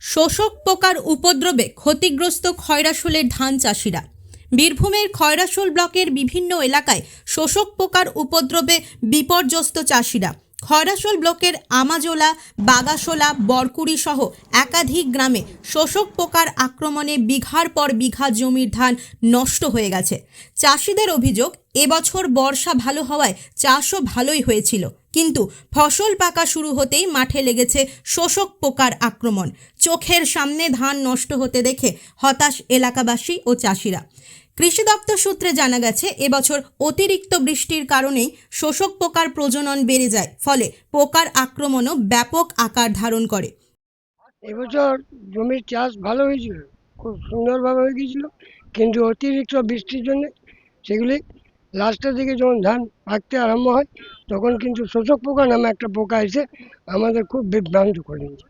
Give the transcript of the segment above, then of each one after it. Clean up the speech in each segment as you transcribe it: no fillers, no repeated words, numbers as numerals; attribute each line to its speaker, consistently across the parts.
Speaker 1: শোষক পোকার উপদ্রবে ক্ষতিগ্রস্ত খয়রাশোলের ধান চাষিরা। বীরভূমের খয়রাশোল ব্লকের বিভিন্ন এলাকায় শোষক পোকার উপদ্রবে বিপর্যস্ত চাষিরা। খয়রাশোল ব্লকের আমাজোলা, বাগাশোলা, বরকুড়ি সহ একাধিক গ্রামে শোষক পোকার আক্রমণে বিঘার পর বিঘা জমির ধান নষ্ট হয়ে গেছে। চাষিদের অভিযোগ, এবছর বর্ষা ভালো হওয়ায় চাষও ভালোই হয়েছিল, কিন্তু ফসল পাকা শুরু হতেই মাঠে লেগেছে শোষক পোকার আক্রমণ। চোখের সামনে ধান নষ্ট হতে দেখে হতাশ এলাকাবাসী ও চাষিরা। কৃষি দপ্তর সূত্রে জানা গেছে, এবছর অতিরিক্ত বৃষ্টির কারণেই শোষক পোকার প্রজনন বেড়ে যায়, ফলে পোকার আক্রমণও ব্যাপক আকার ধারণ করে।
Speaker 2: এবছর জমির চাষ ভালো হয়েছিল, খুব সুন্দরভাবে হয়ে গিয়েছিল, কিন্তু অতিরিক্ত বৃষ্টির জন্য সেগুলি লাস্টের দিকে যখন ধান পাকতে আরম্ভ হয় তখন কিন্তু শোষক পোকা নামে একটা পোকা এসে আমাদের খুব বিভ্রান্ত করে দিয়েছে।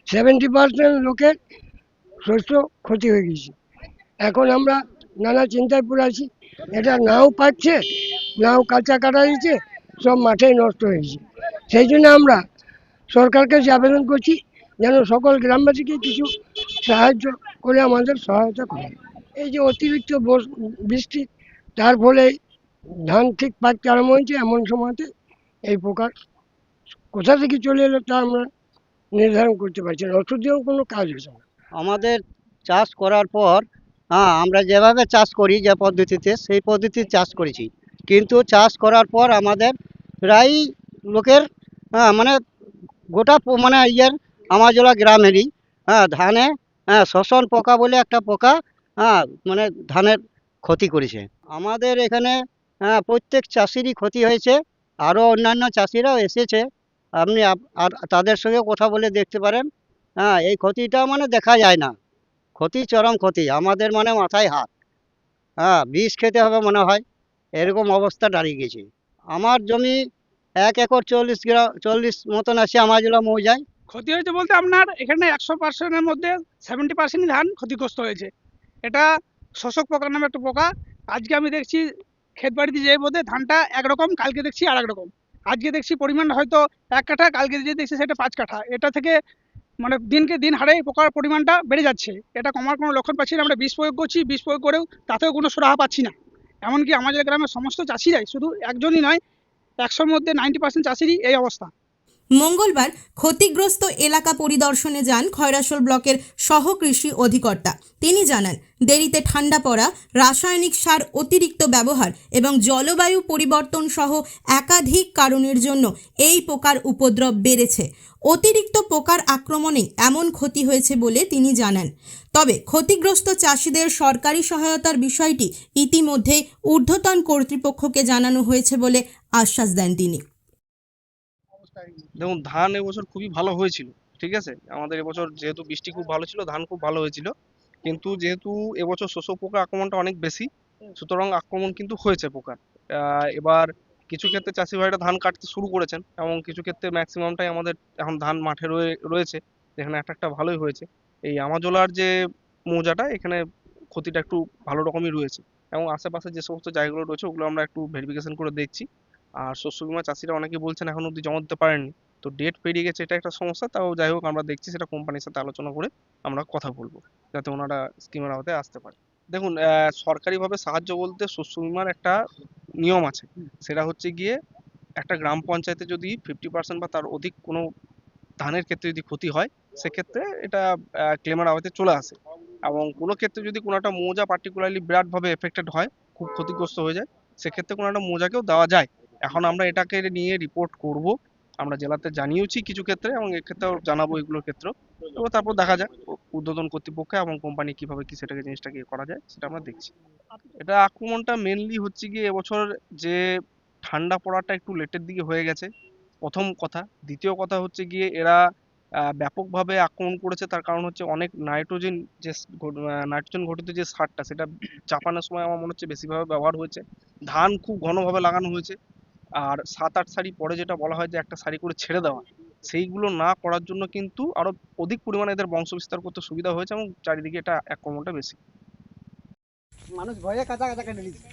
Speaker 2: 70% লোকের শস্য ক্ষতি হয়ে গেছে। এখন আমরা নানা চিন্তায় পড়ে আছি, এটা নাও পাচ্ছে নাও কাঁচা কাটা দিচ্ছে, সব মাঠেই নষ্ট হয়েছে। সেই জন্য আমরা সরকারকে যে আবেদন করছি যেন সকল গ্রামবাসীকে কিছু সাহায্য করে আমাদের সহায়তা করে। এই যে অতিরিক্ত বৃষ্টি, তার ফলে ধান ঠিক পাকতে আরম্ভ হয়েছে, এমন সময়তে এই পোকার কোথা থেকে চলে এলো তা আমরা নির্ধারণ করতে পারছি না। ওষুধ দিয়েও কোনো কাজ হচ্ছে না।
Speaker 3: আমাদের চাষ করার পর আমরা যেভাবে চাষ করি, যে পদ্ধতিতে, সেই পদ্ধতিতে চাষ করেছি, কিন্তু চাষ করার পর আমাদের প্রায় লোকের মানে গোটা মানে আমাজোলা গ্রামেরই ধানে শোষণ পোকা বলে একটা পোকা মানে ধানের ক্ষতি করেছে। আমাদের এখানে প্রত্যেক চাষিরই ক্ষতি হয়েছে, আরও অন্যান্য চাষিরাও এসেছে, আপনি আর তাদের সঙ্গে কথা বলে দেখতে পারেন। এই ক্ষতিটা মানে দেখা যায় না, ক্ষতি চরম ক্ষতি, আমাদের মানে মাথায় হাত, বিষ খেতে হবে মনে হয়, এরকম অবস্থা দাঁড়িয়ে গেছে। আমার জমি 1 একর 40 মতন আছে আমাজোলা মৌজায়।
Speaker 4: ক্ষতি হয়েছে বলতে আপনার এখানে 100%-এর মধ্যে 70% ধান ক্ষতিগ্রস্ত হয়েছে। এটা শোষক পোকা নামে একটা পোকা। আজকে আমি দেখছি ক্ষেত বাড়িতে যে বোধে ধানটা একরকম, কালকে দেখছি আর এক রকম। আজকে দেখছি পরিমাণ হয়তো 1 কাঠা, কালকে যে দেখছি সেটা 5 কাঠা। এটা থেকে মানে দিনকে দিন হারে পোকার পরিমাণটা বেড়ে যাচ্ছে। এটা কমার কোনো লক্ষণ পাচ্ছি না। আমরা বিষ প্রয়োগ করছি, বিষ প্রয়োগ করেও তাতেও কোনো সুরাহা পাচ্ছি না। এমনকি আমাদের গ্রামের সমস্ত চাষিরাই, শুধু একজনই নয়, 100-র মধ্যে 90% চাষিরই এই অবস্থা।
Speaker 1: মঙ্গলবার ক্ষতিগ্রস্ত এলাকা পরিদর্শনে যান খয়রাশোল ব্লকের সহ কৃষি অধিকর্তা। তিনি জানান, দেরিতে ঠান্ডা পড়া, রাসায়নিক সার অতিরিক্ত ব্যবহার এবং জলবায়ু পরিবর্তন সহ একাধিক কারণের জন্য এই পোকার উপদ্রব বেড়েছে। অতিরিক্ত পোকার আক্রমণে এমন ক্ষতি হয়েছে বলে তিনি জানান। তবে ক্ষতিগ্রস্ত চাষিদের সরকারি সহায়তার বিষয়টি ইতিমধ্যে ঊর্ধ্বতন কর্তৃপক্ষকে জানানো হয়েছে বলে আশ্বাস দেন তিনি।
Speaker 5: দেখুন, ধান এবছর খুবই ভালো হয়েছিল, ঠিক আছে। আমাদের এবছর যেহেতু বৃষ্টি খুব ভালো ছিল, ধান খুব ভালো হয়েছিল, কিন্তু যেহেতু এবছর শোষক পোকা আক্রমণটা অনেক বেশি, সুতরাং আক্রমণ কিন্তু হয়েছে পোকার। এবার কিছু ক্ষেত্রে চাষি ভাইরা ধান কাটতে শুরু করেছেন, এবং কিছু ক্ষেত্রে ম্যাক্সিমামটাই আমাদের এখন ধান মাঠে রয়েছে, যেখানে একটা ভালোই হয়েছে। এই আমাজোলার যে মৌজাটা, এখানে ক্ষতিটা একটু ভালো রকমই রয়েছে, এবং আশেপাশে যে সমস্ত জায়গাগুলো রয়েছে ওগুলো আমরা একটু ভেরিফিকেশন করে দেখছি। আর শস্য বীমা চাষিরা অনেকে বলছেন এখন অব্দি জমা দিতে পারেননি, তো ডেট পেরিয়ে গেছে, এটা একটা সমস্যা। তাও যাই হোক, আমরা দেখছি, সেটা কোম্পানির সাথে আলোচনা করে আমরা কথা বলবো, যাতে ওনারা স্কিমের আওতায় আসতে পারে। দেখুন, সরকারিভাবে সাহায্য বলতে শস্য বীমার একটা নিয়ম আছে, সেটা হচ্ছে গিয়ে একটা গ্রাম পঞ্চায়েতে যদি 50% বা তার অধিক কোনো ধানের ক্ষেত্রে যদি ক্ষতি হয়, সেক্ষেত্রে এটা ক্লেমের আওতায় চলে আসে। এবং কোনো ক্ষেত্রে যদি কোনো একটা মৌজা পার্টিকুলারলি বিরাটভাবে এফেক্টেড হয়, খুব ক্ষতিগ্রস্ত হয়ে যায়, সেক্ষেত্রে কোনো একটা মৌজাকেও দেওয়া যায়। এখন আমরা এটাকে নিয়ে রিপোর্ট করব, আমরা জেলাতে জানিয়েছি কিছু ক্ষেত্রে, এবং এক্ষেত্রেও জানাবো এগুলোর ক্ষেত্রেও। তো তারপর দেখা যাক ঊর্ধ্বতন কর্তৃপক্ষ এবং কোম্পানি কিভাবে কি সেটাকে জিনিসটাকে করা যায়, সেটা আমরা দেখছি। এটা আক্রমণটা মেনলি হচ্ছে গিয়ে এবছর যে ঠান্ডা পড়াটা একটু লেটের দিকে হয়ে গেছে, প্রথম কথা। দ্বিতীয় কথা হচ্ছে গিয়ে এরা ব্যাপকভাবে আক্রমণ করেছে, তার কারণ হচ্ছে অনেক নাইট্রোজেন যে নাইট্রোজেন ঘটিত যে সারটা, সেটা চাপানোর সময় আমার মনে হচ্ছে বেশিভাবে ব্যবহার হয়েছে। ধান খুব ঘনভাবে লাগানো হয়েছে, আর 7-8 সারি পরে যেটা বলা হয় যে একটা সারি করে ছেড়ে দেওয়া, সেইগুলো না করার জন্য কিন্তু আরো অধিক পরিমাণে এদের বংশ বিস্তার করতে সুবিধা হয়েছে, এবং চারিদিকে এটা আক্রমণটা বেশি।
Speaker 3: মানুষ ভয়ে কাঁচা কাঁচা কেটে দিচ্ছে।